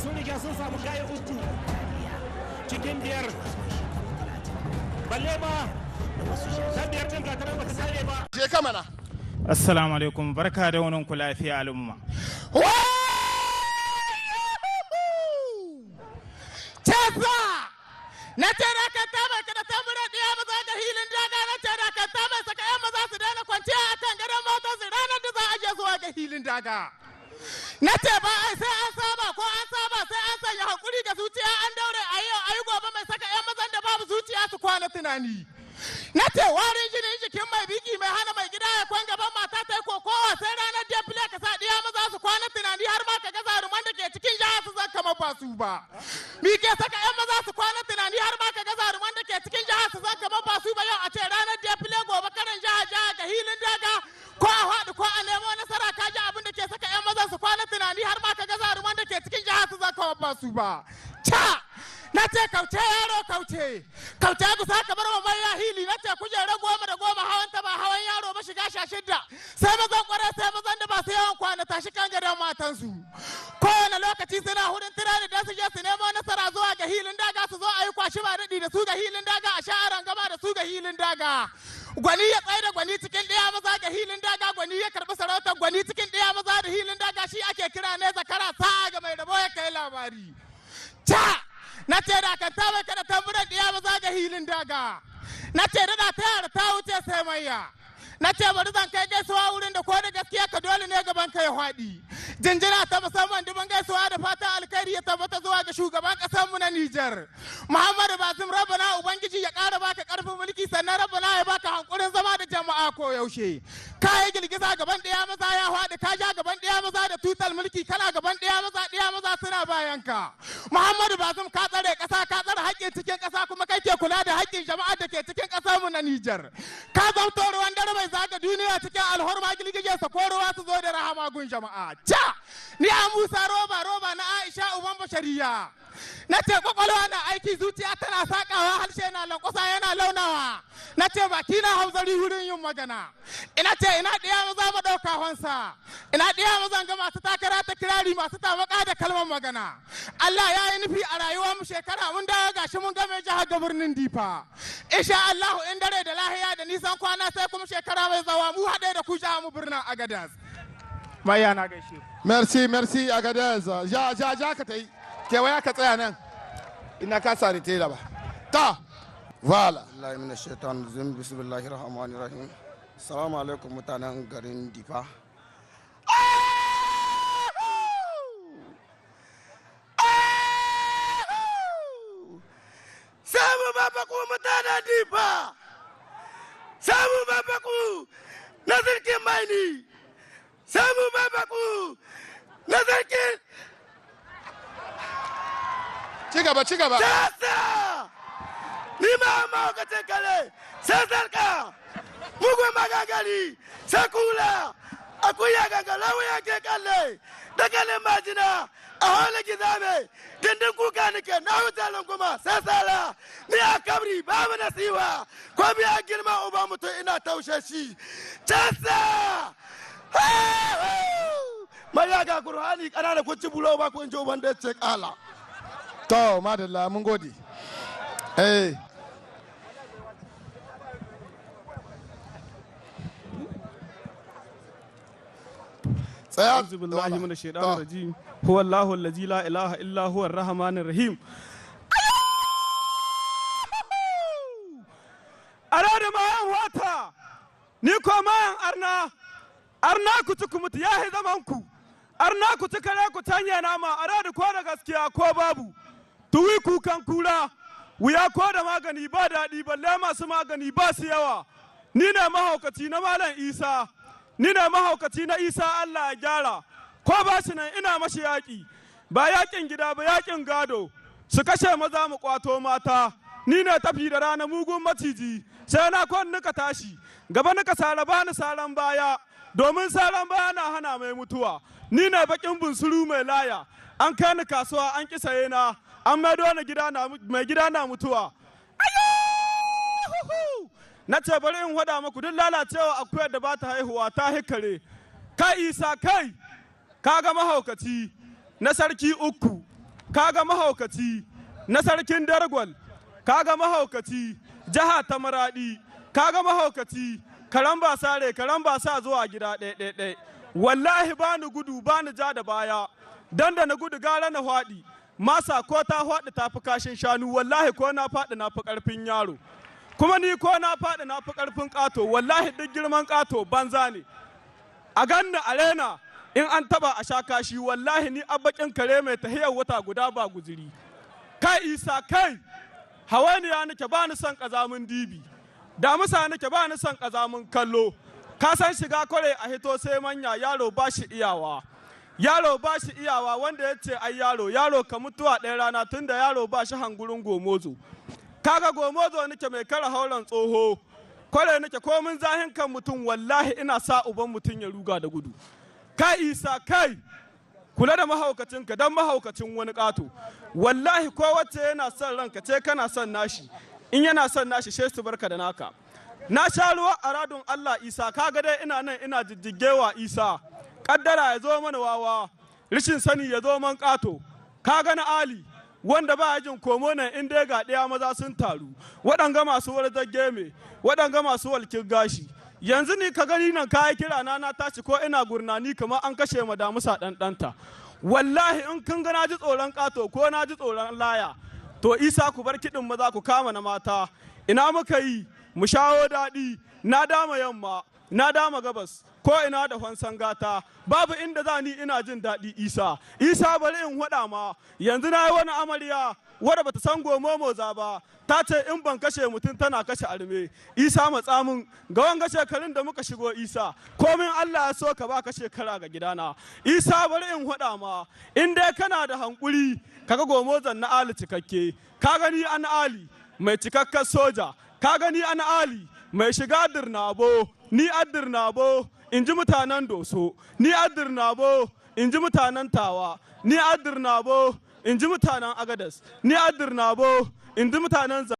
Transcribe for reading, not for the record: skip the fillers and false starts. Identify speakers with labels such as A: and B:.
A: sun riga sun samu kayan uku cikin biyar balle ba na biyar din ga tarar bata kare ba
B: je ka mana.
C: Assalamu alaikum, barka da wannan ku lafiya al'umma.
B: Tasa na tara ka taba ka da tambura diya maza ga hilin daga na tara ka taba saka yan maza su daina kwanciya akan gadon motar su ranar da za a je zuwa ga hilin daga. Na ce ba ai sai an saba ko an saba sai an sanya hakuri ga zuciya an daure a yau ayi gobe mai saka yan mazan da babu zuciya su kwana tunani. Na ce warin jinin jikin mai biki mai hana mai gida ya kwan gaban mata ta yi kokowa sai ranar defile ka sa diya maza su kwana tunani har ma ka ga zaruman da ke cikin jihar su zan kama ba su ba. Mi ke saka yan maza su kwana tunani har ma ka ga zaruman da ke cikin jihar su zan kama ba su ba yau a ce ranar defile gobe karan jiha ga hilin daga ko a haɗu ko a nemo nasara ka ji abin da ke saka yan maza su kwana tunani har ma ka ga zaruman da ke cikin jihar su zan kama ba su ba. Na ce kauce yaro kauce gusa kamar mamman ya hili na ce kujera 10 da 10 hawan ta ba hawan yaro ba shiga 16 sai mazan kware sai mazan da ba su yawan kwana tashi kan gadon matansu kowane lokaci suna hudun tirani da su je su nemo nasara zuwa ga hilin daga su zo a yi kwashi ba daɗi da su ga hilin daga a sha'aran gama da su ga hilin daga gwani ya tsaye da gwani cikin ɗaya maza ga hilin daga gwani ya karɓi sarautar gwani cikin ɗaya maza da hilin daga shi ake kira ne zakara sa'a ga mai rabo ya kai labari na ce da kan ta mai kada tamburan diya maza ga hilin daga na ce da ta yara ta wuce sai maiya na ce bari zan kai gaisuwa wurin da ko da gaskiya ka dole ne gaban kai faɗi jinjina ta musamman dubin gaisuwa da fatan alkhairi ya tabbata zuwa ga shugaban ƙasar mu na Nijar Muhammadu Bazum Rabbana ubangiji ya ƙara baka ƙarfin mulki sannan Rabbana ya baka hankurin zama da jama'a ko yaushe kai girgiza gaban ɗaya maza ya faɗi ka ja gaban ɗaya maza da tutal mulki kana gaban ɗaya maza suna bayan ka Muhammadu Bazum ka tsare ƙasa ka tsare haƙƙin cikin ƙasa kuma kai ke kula da haƙƙin jama'a da ke cikin ƙasar mu na Nijar ka zamto ruwan dare mai zaga duniya cikin alhorma girgije sa ko ruwa su zo da rahama gun jama'a ni a Musa roba na Aisha uban bashariya na ce kwakwalwa na aiki zuciya tana sakawa harshe na lankwasa yana launawa na ce baki na hauzari wurin yin magana ina ce ina ɗiya maza madauka honsa ina ɗiya mazan ga masu takara ta kirari masu tamaka da kalmar magana Allah ya yi nufi a rayuwar mu shekara mun dawo gashi mun game jihar ga birnin Difa insha Allah in dare da lahiya da nisan kwana sai kuma shekara mai zawa mu haɗe da ku mu birnin Agadez
C: Maya na gaishe.
B: Merci Agadez. Ja ka ta yi. Kewaya ka tsaya nan. Ina ka sare tela ba. Ta. Voilà.
D: Allah mina shaitan rajim bismillahir rahmanir rahim. Assalamu alaikum mutanen garin Difa.
B: Samu babaku mutanen Difa. Samu babaku na sarkin Maini. Samu babaku na sarkin ci gaba Tasa ni ma mahaukacin kale sai sarka mugun magagari sai kula akuya gangalawa ya ke kalle da kalin majina a hana gizame dindin kuka nike na wutalin kuma sai sala ni a kabri babu nasiwa ko biya girma uba mutum ina taushe shi Tasa Mariya ga Kur'ani ƙanana kun ci bulo ba kun ji uban da ce kala. To, madalla mun gode.
E: Tsaya. A'udhu billahi minash shaitanir rajim. Huwallahu allazi la ilaha illa huwa ar-rahmanir rahim. Arada mayan wata. Ni ko mayan arna ku ci mutu ya yi zaman ku arna ku ci kare ku tanya nama a da ko da gaskiya ko babu tuwi kukan kura wuya ko da magani ba daɗi balle masu magani ba su yawa ni ne mahaukaci na malam Isa ni ne mahaukaci na Isa Allah ya gyara ko ba shi nan ina mashi yaƙi ba yaƙin gida ba yaƙin gado su kashe maza mu kwato mata ni ne tafi da rana mugun maciji sai na kwan nika tashi gaba nika sara bani saran baya domin saran baya na hana mai mutuwa ni ne bakin bunsuru mai laya an kai ni kasuwa an kisaye na an maido ni mai gida na mutuwa na ce bari in hada muku duk lalacewa akuyar da ba ta haihuwa ta hikare kai Isa kai kaga mahaukaci na sarki uku kaga mahaukaci na sarkin Dargwal, kaga mahaukaci jiha ta Maradi, kaga mahaukaci karan ba sare karan ba sa zuwa gida ɗaya. Wallahi ba ni gudu ba ni ja da baya, dan da na gudu gara na faɗi, masa ko ta faɗi tafi kashin shanu, wallahi ko na faɗi na fi ƙarfin yaro. Kuma ni ko na faɗi na fi ƙarfin ƙato, wallahi duk girman ƙato banza ne. A ganna arena in an taba a sha kashi, wallahi ni abbakin kare mai tahiyar wata guda ba guziri. Kai Isa kai, hawaniya nake ba ni son ƙazamin dibi, damusa nake ba ni son ƙazamin kallo. Ka san shiga kware a hito sai manya, yaro ba shi iyawa. Yaro ba shi iyawa, wanda ya ce ai yaro ka mutuwa ɗaya rana, tunda yaro ba shi hangurin gomozo. Kaga gomozo nake mai kara hauren tsoho, kware nake komin zahin kan mutum, wallahi ina sa uban mutum ya ruga da gudu. Kai Isa kai, kula da mahaukacinka don mahaukacin wani ƙato. Wallahi ko wacce yana son ranka ce kana son nashi, in yana son nashi sai su barka da naka. Na sha ruwa a radun Allah Isa, kaga dai ina nan ina jijjigewa Isa. Kaddara ya zo mana wawa, rishin sani ya zo man ƙato. Kaga na Ali, wanda ba jin komo nan in dai ga ɗaya maza sun taru, waɗanga masu warzar geme, waɗanga masu walkin gashi. Yanzu ni ka gani nan kayi kira na tashi ko ina gurnani kamar an kashe ma damusa ɗanɗanta. Wallahi in kun ga na ji tsoron ƙato ko na ji tsoron laya, to Isa ku bar kiɗin maza ku kama na mata. Ina muka yi mu shawo daɗi, na dama yamma, na dama gabas, ko ina da fansan gata, babu inda za ni ina jin daɗi Isa. Isa bari in waɗa ma, yanzu na yi wani amarya wadda bata san gomomoza ba, ta ce in ban kashe mutum tana kashe arme. Isa matsamin ga wanga shekarun da muka shigo Isa, komin Allah ya so ka ba ka shekara ga gidana. Isa bari in waɗa ma, in dai kana da hankuri kaga gomozan na Ali cikakke, ka gani an Ali mai cikakken soja, ka gani an Ali mai shiga dirnabo, ni addirnabo in ji mutanen Doso, ni addirnabo in ji mutanen Tawa, ni addirnabo in ji mutanen Agadas, ni addirnabo in ji mutanen